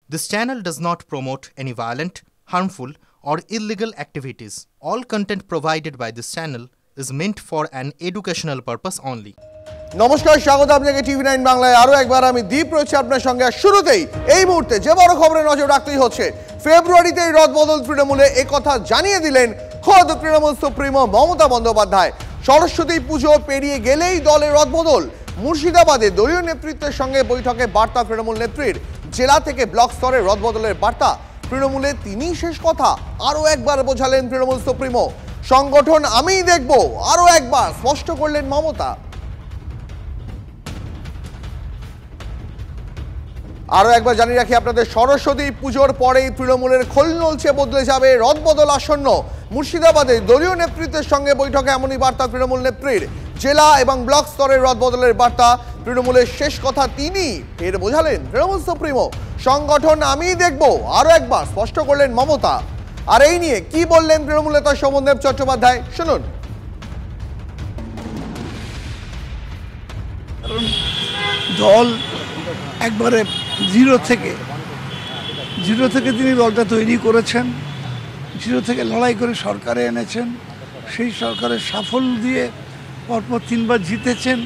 This channel does not promote any violent, harmful, or illegal activities. All content provided by this channel is meant for an educational purpose only. নমস্কার, স্বাগত আপনাকে টিভি9 বাংলায়। আরো একবার আমি দীপ রয়েছে আপনার সঙ্গে। শুরুতেই এই মুহূর্তে যে বড় খবরে নজর রাখতেই হচ্ছে, ফেব্রুয়ারিতেই রদবদল তৃণমূলে একথা জানিয়ে দিলেন খোদ তৃণমূল সুপ্রিমো মমতা বন্দ্যোপাধ্যায়। সরস্বতী পুজো পেরিয়ে গেলেই দলের রদবদল। মুর্শিদাবাদে দলীয় নেতৃত্বের সঙ্গে বৈঠকে বার্তা তৃণমূল নেত্রীর। জেলা থেকে ব্লক স্তরে রদবদলের বার্তা তৃণমূলে তিনিই শেষ কথা। আরো একবার বোঝালেন তৃণমূল সুপ্রিমো, সংগঠন আমিই দেখব, আরো একবার স্পষ্ট করলেন মমতা। আরো একবার জানিয়ে রাখি আপনাদের, সরস্বতী পুজোর পরেই তৃণমূলের খোল নলছে বদলে যাবে, রদবদল আসন্ন। মুর্শিদাবাদে দলীয় নেতৃত্বের সঙ্গে বৈঠকে এমনই বার্তা তৃণমূল নেত্রীর। জেলা এবং ব্লক স্তরের রদবদলের বার্তা তৃণমূলের শেষ কথা তিনি ফের বোঝালেন তৃণমূল সুপ্রিমো, সংগঠন আমিই দেখব, আরো একবার স্পষ্ট করলেন মমতা। আর এই নিয়ে কি বললেন তৃণমূল নেতা শোভনদেব চট্টোপাধ্যায়, শুনুন। দল একবারে জিরো থেকে তিনি দলটা তৈরি করেছেন, জিরো থেকে লড়াই করে সরকারে এনেছেন, সেই সরকারের সাফল্য দিয়ে পরপর 3 বার জিতেছেন,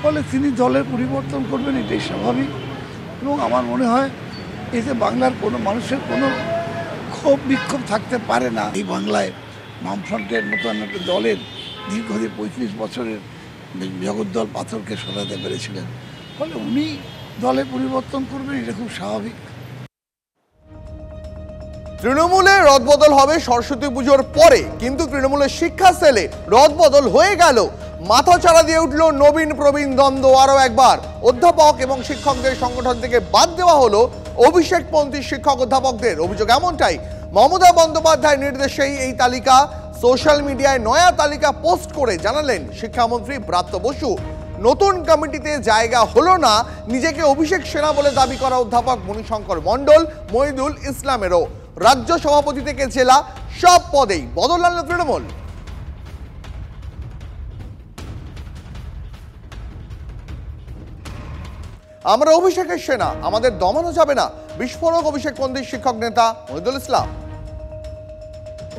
ফলে তিনি দলের পরিবর্তন করবেন, এটাই স্বাভাবিক। এবং আমার মনে হয় এতে বাংলার কোনো মানুষের কোনো ক্ষোভ বিক্ষোভ থাকতে পারে না। এই বাংলায় বামফ্রন্টের মতন একটা দলের দীর্ঘদিন 35 বছরের জগদ্দল পাথরকে সরাতে পেরেছিলেন, ফলে উনি দলে পরিবর্তন করবেন, এটা খুব স্বাভাবিক। তৃণমূলের রদবদল হবে সরস্বতী পুজোর পরে, কিন্তু তৃণমূলের শিক্ষা সেলে রদবদল হয়ে গেল। মাথা চাড়া দিয়ে উঠল নবীন প্রবীণ দ্বন্দ্ব। আরো একবার অধ্যাপক এবং শিক্ষকদের সংগঠন থেকে বাদ দেওয়া হলো অভিষেকপন্থী শিক্ষক অধ্যাপকদের। অভিযোগ এমনটাই, মমতা বন্দ্যোপাধ্যায়ের নির্দেশেই এই তালিকা। সোশ্যাল মিডিয়ায় নয়া তালিকা পোস্ট করে জানালেন শিক্ষামন্ত্রী ব্রাত্য বসু। নতুন কমিটিতে জায়গা হলো না নিজেকে অভিষেক সেনা বলে দাবি করা অধ্যাপক মণিশঙ্কর মণ্ডল, মহিদুল ইসলামেরও। রাজ্য সভাপতি থেকে জেলা সব পদেই বদল আনল তৃণমূল। আমরা অভিষেকের সেনা, আমাদের দমানো যাবে না, বিস্ফোরক অভিষেকপন্থী শিক্ষক নেতা মহিদুল ইসলাম।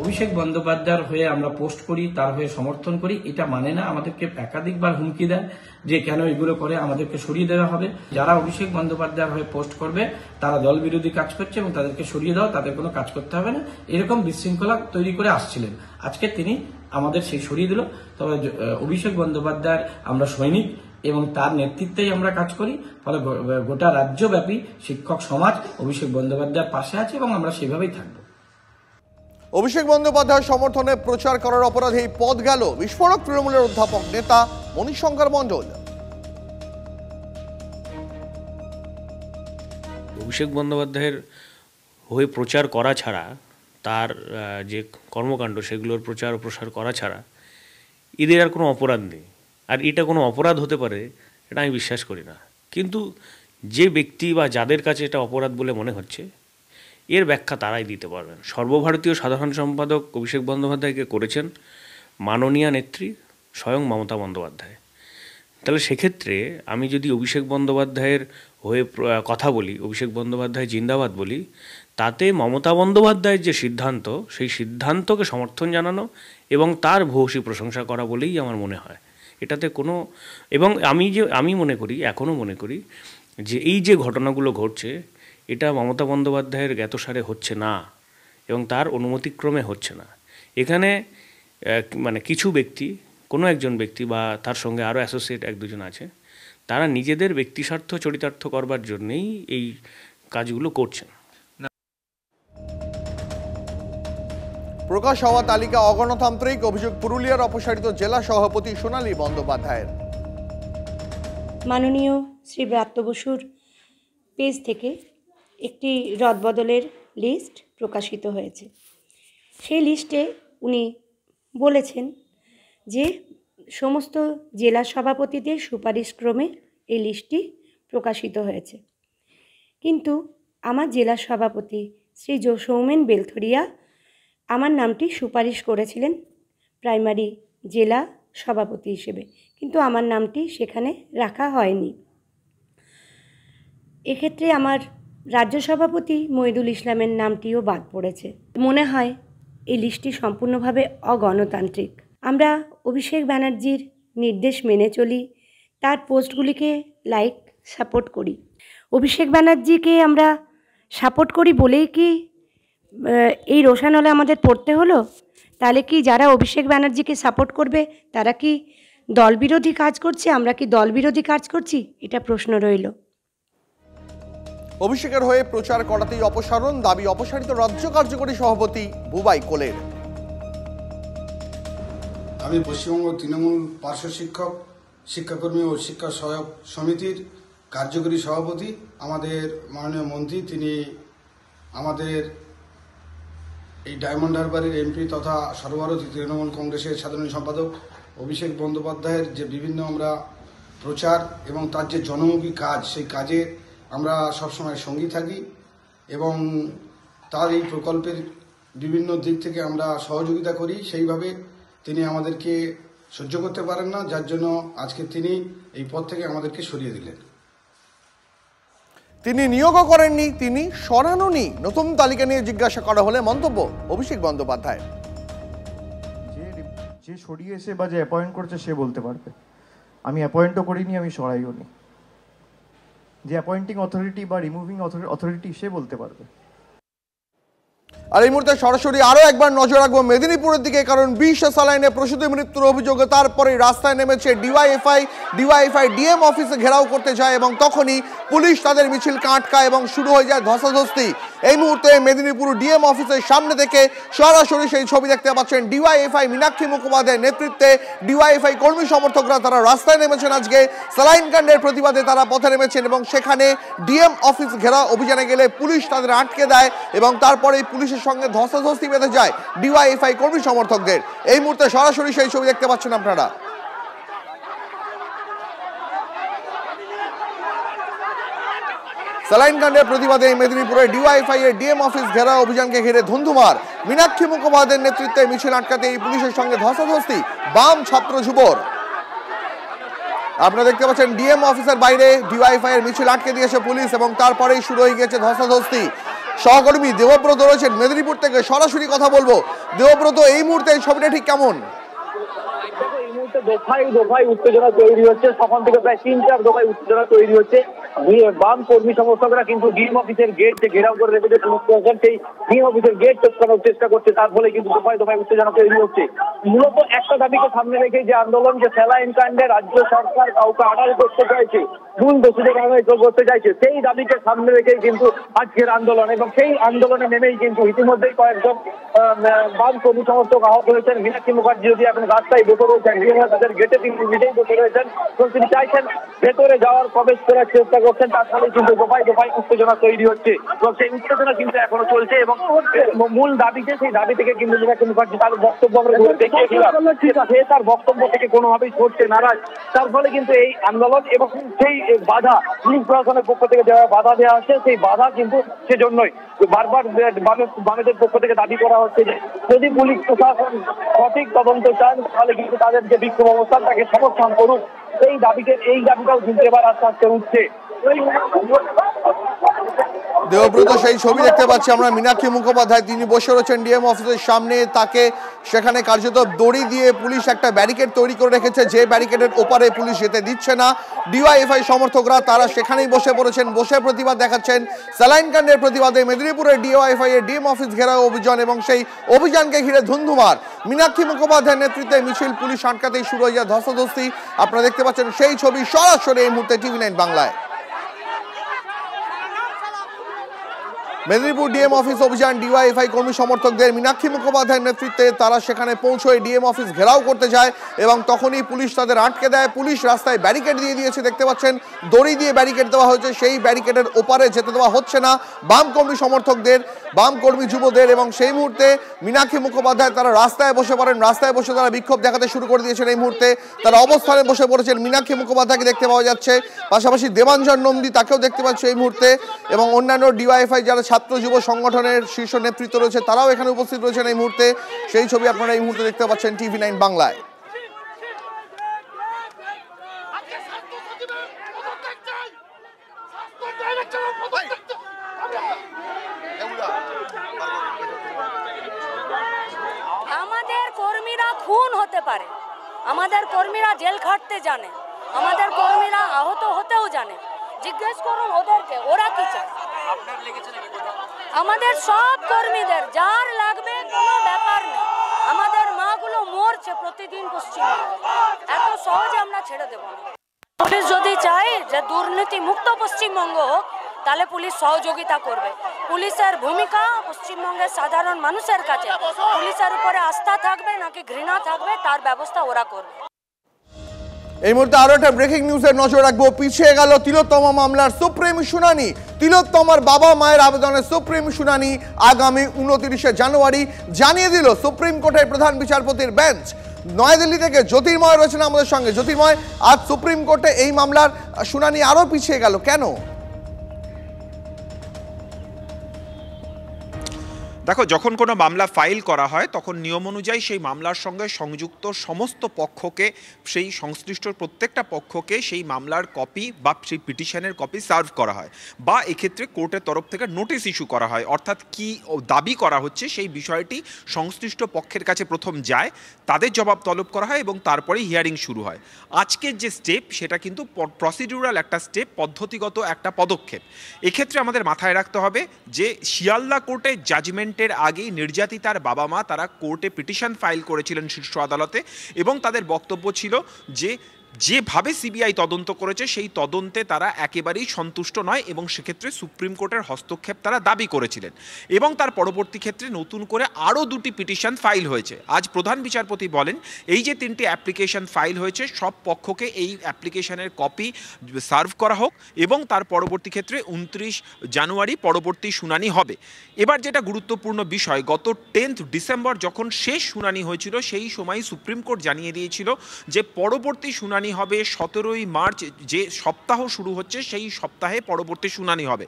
অভিষেক বন্দ্যোপাধ্যায়ের হয়ে আমরা পোস্ট করি, তার হয়ে সমর্থন করি, এটা মানে না আমাদেরকে একাধিকবার হুমকি দেয় যে কেন এগুলো করে আমাদেরকে সরিয়ে দেওয়া হবে। যারা অভিষেক বন্দ্যোপাধ্যায়ের হয়ে পোস্ট করবে তারা দল বিরোধী কাজ করছে এবং তাদেরকে সরিয়ে দেওয়া, তাদের কোনো কাজ করতে হবে না, এরকম বিশৃঙ্খলা তৈরি করে আসছিলেন। আজকে তিনি আমাদের সেই সরিয়ে দিল। তবে অভিষেক বন্দ্যোপাধ্যায়ের আমরা সৈনিক এবং তার নেতৃত্বেই আমরা কাজ করি, ফলে গোটা রাজ্যব্যাপী শিক্ষক সমাজ অভিষেক বন্দ্যোপাধ্যায়ের পাশে আছে এবং আমরা সেভাবেই থাকবো। অভিষেক বন্দ্যোপাধ্যায়ের সমর্থনে প্রচার করার অপরাধে এই পদ গেল বিস্ফোরক তৃণমূলের অধ্যাপক নেতা মণিশঙ্কর মণ্ডল। অভিষেক বন্দ্যোপাধ্যায়ের হয়ে প্রচার করা ছাড়া, তার যে কর্মকাণ্ড সেগুলোর প্রচার ও প্রসার করা ছাড়া এদের আর কোনো অপরাধ নেই। আর এটা কোনো অপরাধ হতে পারে এটা আমি বিশ্বাস করি না। কিন্তু যে ব্যক্তি বা যাদের কাছে এটা অপরাধ বলে মনে হচ্ছে, এর ব্যাখ্যা তারাই দিতে পারবেন। সর্বভারতীয় সাধারণ সম্পাদক অভিষেক বন্দ্যোপাধ্যায়কে করেছেন মাননীয় নেত্রী স্বয়ং মমতা বন্দ্যোপাধ্যায়। তাহলে সেক্ষেত্রে আমি যদি অভিষেক বন্দ্যোপাধ্যায়ের হয়ে কথা বলি, অভিষেক বন্দ্যোপাধ্যায় জিন্দাবাদ বলি, তাতে মমতা বন্দ্যোপাধ্যায়ের যে সিদ্ধান্ত, সেই সিদ্ধান্তকে সমর্থন জানানো এবং তার ভূয়সী প্রশংসা করা বলেই আমার মনে হয়। এটাতে কোনো, এবং আমি মনে করি, এখনও মনে করি যে এই যে ঘটনাগুলো ঘটছে এটা মমতা বন্দ্যোপাধ্যায়ের জ্ঞাতসারে হচ্ছে না এবং তার অনুমতিক্রমে হচ্ছে না। এখানে মানে কিছু ব্যক্তি, কোনো একজন ব্যক্তি বা তার সঙ্গে আরও অ্যাসোসিয়েট 1-2 জন আছে, তারা নিজেদের ব্যক্তিস্বার্থ চরিতার্থ করবার জন্যেই এই কাজগুলো করছেন। প্রকাশ হওয়া তালিকা অগণতান্ত্রিক, অভিযোগ পুরুলিয়ার অপসারিত জেলা সভাপতি সোনালী বন্দ্যোপাধ্যায়ের। মাননীয় শ্রী ব্রাত্য বসুর পেজ থেকে একটি রদবদলের লিস্ট প্রকাশিত হয়েছে। সেই লিস্টে উনি বলেছেন যে সমস্ত জেলা সভাপতিদের সুপারিশক্রমে এই লিস্টটি প্রকাশিত হয়েছে। কিন্তু আমার জেলা সভাপতি শ্রী সৌমেন বেলথরিয়া আমার নামটি সুপারিশ করেছিলেন প্রাইমারি জেলা সভাপতি হিসেবে, কিন্তু আমার নামটি সেখানে রাখা হয়নি। এক্ষেত্রে আমার রাজ্য সভাপতি মহিদুল ইসলামের নামটিও বাদ পড়েছে। মনে হয় এই লিস্টটি সম্পূর্ণভাবে অগণতান্ত্রিক। আমরা অভিষেক ব্যানার্জির নির্দেশ মেনে চলি, তার পোস্টগুলিকে লাইক সাপোর্ট করি। অভিষেক ব্যানার্জিকে আমরা সাপোর্ট করি বলেই কি এই রোষানলে আমাদের পড়তে হলো? তাহলে কি যারা অভিষেক ব্যানার্জিকে সাপোর্ট করবে তারা কি দলবিরোধী কাজ করছে? আমরা কি দলবিরোধী কাজ করছি? এটা প্রশ্ন রইল। অভিষেকের হয়ে প্রচার করাতেই অপসারণ, দাবি অপসারিত রাজ্য কার্যকরী সভাপতি বুবাই কোলের। আমি পশ্চিমবঙ্গ তৃণমূল পার্শ্ব শিক্ষক, শিক্ষাকর্মী ও শিক্ষা সহায়ক সমিতির কার্যকরী সভাপতি। আমাদের মাননীয় মন্ত্রী তিনি আমাদের এই ডায়মন্ড হারবারের এমপি তথা সর্বভারতীয় তৃণমূল কংগ্রেসের সাধারণ সম্পাদক অভিষেক বন্দ্যোপাধ্যায়ের যে বিভিন্ন আমরা প্রচার এবং তার যে জনমুখী কাজ, সেই কাজে আমরা সবসময় সঙ্গী থাকি এবং তার এই প্রকল্পের বিভিন্ন দিক থেকে আমরা সহযোগিতা করি। সেইভাবে তিনি আমাদেরকে সহ্য করতে পারেন না, যার জন্য আজকে তিনি এই পদ থেকে আমাদেরকে সরিয়ে দিলেন। তিনি নিয়োগও করেননি, তিনি সরানোনি। নতুন তালিকা নিয়ে জিজ্ঞাসা করা হলে মন্তব্য অভিষেক বন্দ্যোপাধ্যায়। যে সরিয়েছে বা যে অ্যাপয়েন্ট করছে সে বলতে পারবে। আমি অ্যাপয়েন্টও করিনি, আমি সরাইও নি। যে অ্যাপয়েন্টিং অথরিটি বা রিমুভিং অথরিটি সে বলতে পারবে। আর এই মুহূর্তে সরাসরি আরো একবার নজর রাখবো মেদিনীপুরের দিকে, কারণ বিষ স্যালাইনে প্রসূতি মৃত্যুর অভিযোগে তারপরে রাস্তায় নেমেছে ডিওয়াইএফআই ডিএম অফিসে ঘেরাও করতে যায় এবং তখনই পুলিশ তাদের মিছিলকে আটকায় এবং শুরু হয়ে যায় ধস্তাধস্তি। এই মুহূর্তে মেদিনীপুর ডিএম অফিসের সামনে থেকে সরাসরি সেই ছবি দেখতে পাচ্ছেন। ডিওয়াইএফআই মীনাক্ষী মুখোপাধ্যায়ের নেতৃত্বে ডিওয়াইএফআই কর্মী সমর্থকরা তারা রাস্তায় নেমেছেন। আজকে স্যালাইন কাণ্ডের প্রতিবাদে তারা পথে নেমেছেন এবং সেখানে ডিএম অফিস ঘেরাও অভিযানে গেলে পুলিশ তাদের আটকে দেয় এবং তারপরেই পুলিশের সঙ্গে ধস্তাধস্তি বেঁধে যায় ডিওয়াইএফআই কর্মী সমর্থকদের। এই মুহূর্তে সরাসরি সেই ছবি দেখতে পাচ্ছেন আপনারা। স্যালাইন কাণ্ডের প্রতিবাদে মেদিনীপুরে ডিওয়াইএফআই এর ডিএম অফিস ঘেরাও অভিযানকে ঘিরে ধুন্ধুমার। মীনাক্ষী মুখোপাধ্যায়ের নেতৃত্বে মিছিল আটকাতে এই পুলিশের সঙ্গে ধস্তাধস্তি বাম ছাত্র যুবর। আপনারা দেখতে পাচ্ছেন ডিএম অফিসের বাইরে ডিওয়াইএফআই এর মিছিল আটকে দিয়েছে পুলিশ এবং তারপরেই শুরু হয়ে গেছে ধস্তাধস্তি। সহকর্মী দেবব্রত রয়েছেন মেদিনীপুর থেকে, সরাসরি কথা বলবো। দেবব্রত, এই মুহূর্তে এই ছবিটা ঠিক কেমন? এই মুহূর্তে দফায় দফায় উত্তেজনা তৈরি হচ্ছে, সকাল থেকে প্রায় 3-4 দফায় উত্তেজনা তৈরি হচ্ছে। বাম কর্মী সমর্থকরা কিন্তু ডিএম অফিসের গেট ঘেরাও করে রেখেছে, সেই ডিএম অফিসের গেট টপকানোর চেষ্টা করছে, তার ফলে কিন্তু দফায় দফায় উত্তেজনা তৈরি হচ্ছে। মূলত একটা দাবিকে সামনে রেখে যে আন্দোলন, যে স্যালাইন কাণ্ডে রাজ্য সরকার কাউকে আড়াল করতে চাইছে, মূল দোষীদের আড়াল করতে চাইছে, সেই দাবিকে সামনে রেখেই কিন্তু আজকের আন্দোলন। এবং সেই আন্দোলনে নেমেই কিন্তু ইতিমধ্যেই কয়েকজন বাম কর্মী সমর্থক আহত হয়েছেন। মীনাক্ষী মুখার্জি যদি এখন রাস্তায় বসে রয়েছেন, তাদের গেটে তিনি নিজেই বসে রয়েছেন এবং তিনি চাইছেন ভেতরে যাওয়ার, প্রবেশ করার চেষ্টা করছেন, তার ফলে কিন্তু দফায় দফায় উত্তেজনা তৈরি হচ্ছে এবং সেই উত্তেজনা কিন্তু এখনো চলছে। এবং মূল দাবিতে, সেই দাবি থেকে কিন্তু মীনাক্ষী মুখার্জি তার বক্তব্য আমরা দেখিয়েছিলাম, সে তার বক্তব্য থেকে কোনোভাবেই সরছে নারাজ। তার ফলে কিন্তু এই আন্দোলন এবং সেই বাধা পুলিশ প্রশাসনের পক্ষ থেকে দেওয়া বাধা দেওয়া হচ্ছে, সেই বাধা কিন্তু সেজন্যই বারবার বামেদের পক্ষ থেকে দাবি করা হচ্ছে যে যদি পুলিশ প্রশাসন সঠিক তদন্ত চান তাহলে কিন্তু তাদের যে বিক্ষোভ অবস্থান তাকে সমর্থন করুক। এই দাবিটাও কিন্তু এবার আস্তে আস্তে উঠছে। দেবব্রত, সেই ছবি দেখতে পাচ্ছি আমরা। মীনাক্ষী মুখোপাধ্যায় তিনি বসে রয়েছেন ডিএম অফিসের সামনে, তাকে সেখানে কার্যত দড়ি দিয়ে পুলিশ একটা ব্যারিকেড তৈরি করে রেখেছে, যে ব্যারিকেডের ওপারে পুলিশ যেতে দিচ্ছে না। ডিওয়াইএফআই সমর্থকরা তারা সেখানেই বসে পড়েছেন, বসে প্রতিবাদ দেখাচ্ছেন। স্যালাইন কাণ্ডের প্রতিবাদে মেদিনীপুরের ডিওয়াইএফআই এর ডিএম অফিস ঘেরাও অভিযান এবং সেই অভিযানকে ঘিরে ধুন্ধুমার। মীনাক্ষী মুখোপাধ্যায়ের নেতৃত্বে মিছিল, পুলিশ আটকাতেই শুরু হয়ে যায় ধস্তাধস্তি। আপনারা দেখতে পাচ্ছেন সেই ছবি সরাসরি এই মুহূর্তে টিভি9 বাংলায়। মেদিনীপুর ডিএম অফিস অভিযান, ডিওয়াইএফআই কর্মী সমর্থকদের মীনাক্ষী মুখোপাধ্যায়ের নেতৃত্বে তারা সেখানে পৌঁছয় ডিএম অফিস ঘেরাও করতে যায় এবং তখনই পুলিশ তাদের আটকে দেয়। পুলিশ রাস্তায় ব্যারিকেড দিয়ে দিয়েছে, দেখতে পাচ্ছেন দড়ি দিয়ে ব্যারিকেড দেওয়া হয়েছে, সেই ব্যারিকেডের ওপারে যেতে দেওয়া হচ্ছে না বাম কর্মী সমর্থকদের, বাম কর্মী যুবদের। এবং সেই মুহূর্তে মীনাক্ষী মুখোপাধ্যায় তারা রাস্তায় বসে পড়েন, রাস্তায় বসে তারা বিক্ষোভ দেখাতে শুরু করে দিয়েছেন। এই মুহূর্তে তারা অবস্থানে বসে পড়েছেন। মীনাক্ষী মুখোপাধ্যায়কে দেখতে পাওয়া যাচ্ছে, পাশাপাশি দেবাঞ্জন নন্দী তাকেও দেখতে পাচ্ছি এই মুহূর্তে, এবং অন্যান্য ডিওয়াইএফআই যারা ছাত্র যুব সংগঠনের শীর্ষ নেতৃত্ব রয়েছে তারাও এখানে উপস্থিত রয়েছেন এই মুহূর্তে। সেই ছবি আপনারা এই মুহূর্তে দেখতে পাচ্ছেন টিভি9 বাংলায়। খুন হতে পারে, আমাদের কর্মীরা জেল খাটতে জানে, আমাদের কর্মীরা আহত হতেও জানে। জিজ্ঞেস করুন ওদেরকে, ওরা কি চায়। আমাদের সব কর্মীদের যার লাগবে কোনো ব্যাপার নেই। আমাদের মাগুলো মরছে প্রতিদিন পশ্চিমবঙ্গে, এত সহজে আমরা ছেড়ে দেব না। পুলিশ যদি চায় যে দুর্নীতি মুক্ত পশ্চিমবঙ্গ হোক, তাহলে পুলিশ সহযোগিতা করবে। পুলিশের ভূমিকা পশ্চিমবঙ্গের সাধারণ মানুষের কাছে, পুলিশের উপরে আস্থা থাকবে নাকি ঘৃণা থাকবে তার ব্যবস্থা ওরা করবে। এই মুহূর্তে আরো একটা ব্রেকিং নিউজের নজর রাখবো। পিছিয়ে গেল তিলোত্তমা মামলার সুপ্রিম শুনানি। তিলোত্তমার বাবা মায়ের আবেদনের সুপ্রিম শুনানি আগামী 29শে জানুয়ারি জানিয়ে দিল সুপ্রিম কোর্টের প্রধান বিচারপতির বেঞ্চ। নয়াদিল্লি থেকে জ্যোতির্ময় রয়েছেন আমাদের সঙ্গে। জ্যোতির্ময়, আজ সুপ্রিম কোর্টে এই মামলার শুনানি আরো পিছিয়ে গেল, কেন? দেখো, যখন কোনো মামলা ফাইল করা হয় তখন নিয়ম অনুযায়ী সেই মামলার সঙ্গে সংযুক্ত সমস্ত পক্ষকে, সেই সংশ্লিষ্ট প্রত্যেকটা পক্ষকে সেই মামলার কপি বা সেই পিটিশনের কপি সার্ভ করা হয়, বা এক্ষেত্রে কোর্টের তরফ থেকে নোটিশ ইস্যু করা হয়। অর্থাৎ কি দাবি করা হচ্ছে সেই বিষয়টি সংশ্লিষ্ট পক্ষের কাছে প্রথম যায়, তাদের জবাব তলব করা হয় এবং তারপরে হিয়ারিং শুরু হয়। আজকের যে স্টেপ সেটা কিন্তু প্রসিডিউরাল একটা স্টেপ, পদ্ধতিগত একটা পদক্ষেপ। এক্ষেত্রে আমাদের মাথায় রাখতে হবে যে শিয়ালদা কোর্টে জাজমেন্ট আগেই নির্যাতিতার বাবা মা তারা কোর্টে পিটিশন ফাইল করেছিলেন শীর্ষ আদালতে, এবং তাদের বক্তব্য ছিল যে যেভাবে সিবিআই তদন্ত করেছে সেই তদন্তে তারা একেবারেই সন্তুষ্ট নয়, এবং সেক্ষেত্রে সুপ্রিম কোর্টের হস্তক্ষেপ তারা দাবি করেছিলেন। এবং তার পরবর্তী ক্ষেত্রে নতুন করে আরও 2টি পিটিশন ফাইল হয়েছে। আজ প্রধান বিচারপতি বলেন এই যে 3টি অ্যাপ্লিকেশন ফাইল হয়েছে সব পক্ষকে এই অ্যাপ্লিকেশনের কপি সার্ভ করা হোক, এবং তার পরবর্তী ক্ষেত্রে 29 জানুয়ারি পরবর্তী শুনানি হবে। এবার যেটা গুরুত্বপূর্ণ বিষয়, গত 10 ডিসেম্বর যখন শেষ শুনানি হয়েছিল সেই সময় সুপ্রিম কোর্ট জানিয়ে দিয়েছিল যে পরবর্তী শুনানি হবে 17ই মার্চ, যে সপ্তাহ শুরু হচ্ছে সেই সপ্তাহে পরবর্তী শুনানি হবে।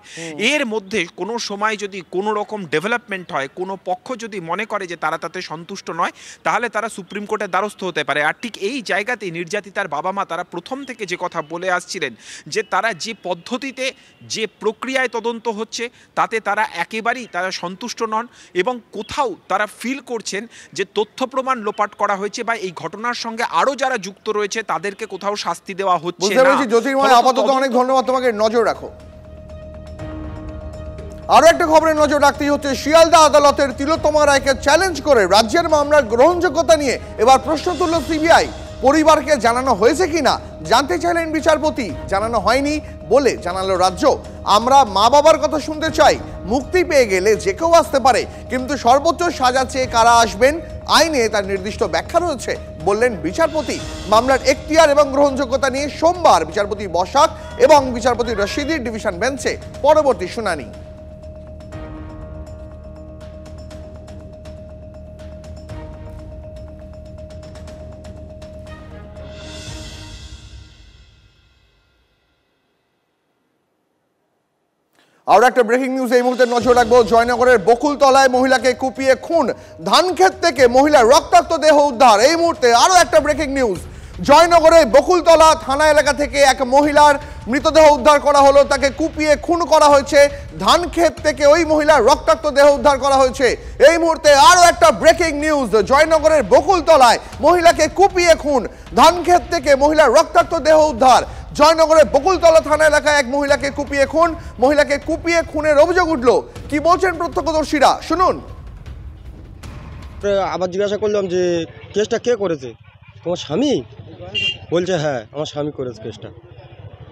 এর মধ্যে কোনো সময় যদি কোনো রকম ডেভেলপমেন্ট হয়, কোনো পক্ষ যদি মনে করে যে তারা তাতে সন্তুষ্ট নয়, তাহলে তারা সুপ্রিম কোর্টের দ্বারস্থ হতে পারে। আর ঠিক এই জায়গাতেই নির্যাতিতার বাবা মা তারা প্রথম থেকে যে কথা বলে আসছিলেন যে তারা যে পদ্ধতিতে যে প্রক্রিয়ায় তদন্ত হচ্ছে তাতে তারা একেবারেই তারা সন্তুষ্ট নন, এবং কোথাও তারা ফিল করছেন যে তথ্য প্রমাণ লোপাট করা হয়েছে বা এই ঘটনার সঙ্গে আরও যারা যুক্ত রয়েছে তাদেরকে কোথাও শাস্তি দেওয়া হচ্ছে না। বুঝতে পেরেছি জ্যোতির্ময়, আপাতত অনেক ধন্যবাদ তোমাকে। নজর রাখো। আরো একটা খবরের নজর রাখতেই হচ্ছে, শিয়ালদা আদালতের তিলোত্তমা রায়কে চ্যালেঞ্জ করে রাজ্যের মামলার গ্রহণযোগ্যতা নিয়ে এবার প্রশ্ন তুলল সিবিআই। পরিবারকে জানানো হয়েছে কিনা জানতে চাইলেন বিচারপতি, জানানো হয়নি বলে জানালো রাজ্য। আমরা মা বাবার কথা শুনতে চাই, মুক্তি পেয়ে গেলে যে কেউ আসতে পারে, কিন্তু সর্বোচ্চ সাজা চেয়ে কারা আসবেন আইনে তার নির্দিষ্ট ব্যাখ্যা রয়েছে বললেন বিচারপতি। মামলার এখতিয়ার এবং গ্রহণযোগ্যতা নিয়ে সোমবার বিচারপতি বসাক এবং বিচারপতি রশিদির ডিভিশন বেঞ্চে পরবর্তী শুনানি। আর একটা ব্রেকিং নিউজ এই মুহূর্তে নজর রাখবো। জয়নগরের বকুলতলায় মহিলাকে কুপিয়ে খুন, ধানক্ষেত থেকে মহিলার রক্তাক্ত দেহ উদ্ধার। এই মুহূর্তে আরো একটা ব্রেকিং নিউজ, জয়নগরের বকুলতলা থানা এলাকা থেকে এক মহিলার মৃতদেহ উদ্ধার করা হলো, তাকে কুপিয়ে খুন করা হয়েছে। ধানক্ষেত থেকে ওই মহিলার রক্তাক্ত দেহ উদ্ধার করা হয়েছে। এই মুহূর্তে আরো একটা ব্রেকিং নিউজ, জয়নগরের বকুলতলায় মহিলাকে কুপিয়ে খুন, ধানক্ষেত থেকে মহিলার রক্তাক্ত দেহ উদ্ধার। জয়নগরের বকুলতলা থানা এলাকায় এক মহিলাকে কুপিয়ে খুন, মহিলাকে কুপিয়ে খুনের অভিযোগ উঠল। কি বলছেন প্রত্যক্ষদর্শীরা, শুনুন। আবার জিজ্ঞাসা করলাম যে কেসটা কে করেছে, তোমার স্বামী? বলছে হ্যাঁ আমার স্বামী করেছে কেসটা।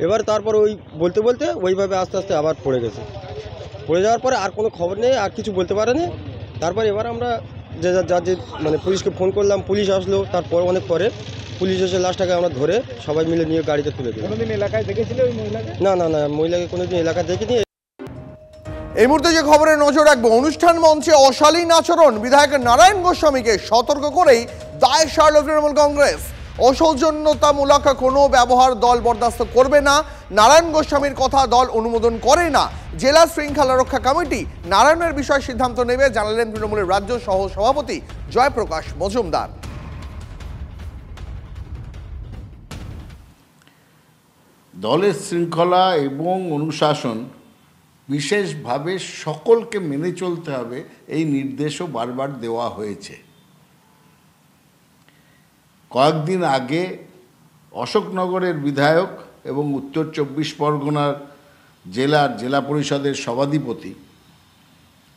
এবার তারপর ওই বলতে বলতে ওইভাবে আস্তে আস্তে আবার পড়ে গেছে। পড়ে যাওয়ার পরে আর কোনো খবর নেই, আর কিছু বলতে পারেনি। তারপর এবার আমরা যে মানে পুলিশকে ফোন করলাম, পুলিশ আসলো। তারপর অনেক পরে পুলিশ এসে লাশটাকে আমরা ধরে সবাই মিলে নিয়ে গাড়িতে তুলে দিই। কোনোদিন এলাকায় দেখেছিলে ওই মহিলাকে? না না না, মহিলাকে কোনোদিন এলাকায় দেখিনি। এই মুহূর্তে যে খবরে নজর রাখবো, অনুষ্ঠান মঞ্চে অশালীন আচরণ, বিধায়ক নারায়ণ গোস্বামীকে সতর্ক করেই দায় সারল তৃণমূল কংগ্রেস। অসৌজন্যতামূলক কোনো ব্যবহার দল বরদাস্ত করবে না। নারায়ণ গোস্বামীর কথা দল অনুমোদন করে না। জেলা শৃঙ্খলা রক্ষা কমিটি নারায়ণের বিষয়ে সিদ্ধান্ত নেবে জানালেন তৃণমূলের রাজ্য সহ সভাপতি জয়প্রকাশ মজুমদার। দলের শৃঙ্খলা এবং অনুশাসন বিশেষভাবে সকলকে মেনে চলতে হবে, এই নির্দেশও বারবার দেওয়া হয়েছে। কয়েকদিন আগে অশোকনগরের বিধায়ক এবং উত্তর 24 পরগনার জেলা পরিষদের সভাধিপতি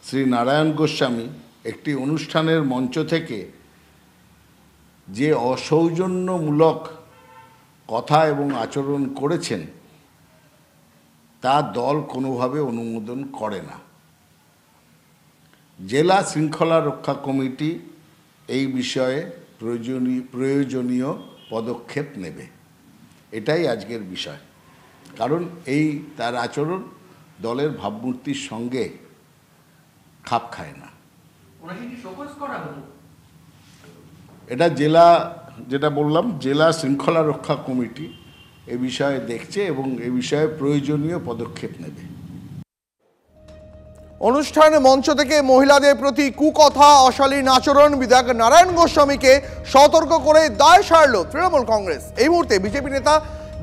শ্রী নারায়ণ গোস্বামী একটি অনুষ্ঠানের মঞ্চ থেকে যে অসৌজন্যমূলক কথা এবং আচরণ করেছেন তা দল কোনোভাবে অনুমোদন করে না। জেলা শৃঙ্খলা রক্ষা কমিটি এই বিষয়ে প্রয়োজনীয় পদক্ষেপ নেবে, এটাই আজকের বিষয়। কারণ তার আচরণ দলের ভাবমূর্তির সঙ্গে খাপ খায় না। এটা যেটা বললাম, জেলা শৃঙ্খলা রক্ষা কমিটি এ বিষয়ে দেখছে এবং এ বিষয়ে প্রয়োজনীয় পদক্ষেপ নেবে। অনুষ্ঠানে মঞ্চ থেকে মহিলাদের প্রতি কুকথা, অশালীন আচরণ বিধায়ক নারায়ণ গোস্বামীকে সতর্ক করে দায় সারল তৃণমূল কংগ্রেস। এই মুহূর্তে বিজেপি নেতা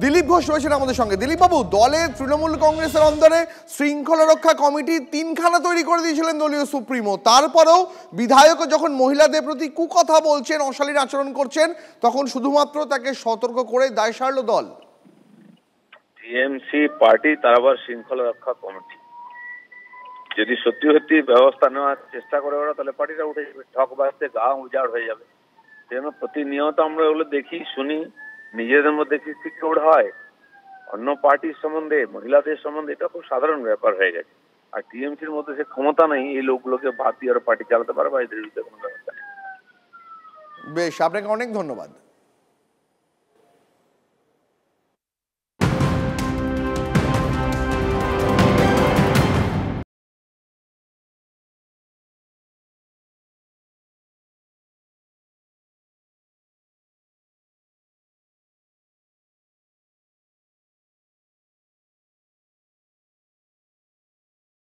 দিলীপ ঘোষ রয়েছেন আমাদের সঙ্গে। দিলীপ বাবু, দলে তৃণমূল কংগ্রেসের অন্দরে শৃঙ্খলা রক্ষা কমিটি 3খানা তৈরি করে দিয়েছিলেন দলীয় সুপ্রিমো, তারপরেও বিধায়ক যখন মহিলাদের প্রতি কুকথা বলছেন, অশালীন আচরণ করছেন, তখন শুধুমাত্র তাকে সতর্ক করে দায় সারল দল। টিএমসি পার্টি, তার আবার শৃঙ্খলা রক্ষা কমিটি, যদি সত্যি সত্যি ব্যবস্থা নেওয়ার চেষ্টা করে ওরা, তাহলে পার্টিটা উঠে যাবে, ঠক বাজতে গা উজাড় হয়ে যাবে। সেজন্য প্রতিনিয়ত আমরা ওগুলো দেখি, শুনি, নিজেদের মধ্যে কি ওটা হয়, অন্য পার্টির সম্বন্ধে, মহিলাদের সম্বন্ধে, এটা খুব সাধারণ ব্যাপার হয়ে গেছে। আর টিএমসির মধ্যে সে ক্ষমতা নেই এই লোকগুলোকে বাদ দিয়ে ওরা পার্টি চালাতে পারে বা এদের বিরুদ্ধে কোনো ব্যবস্থা নেই। বেশ, আপনাকে অনেক ধন্যবাদ।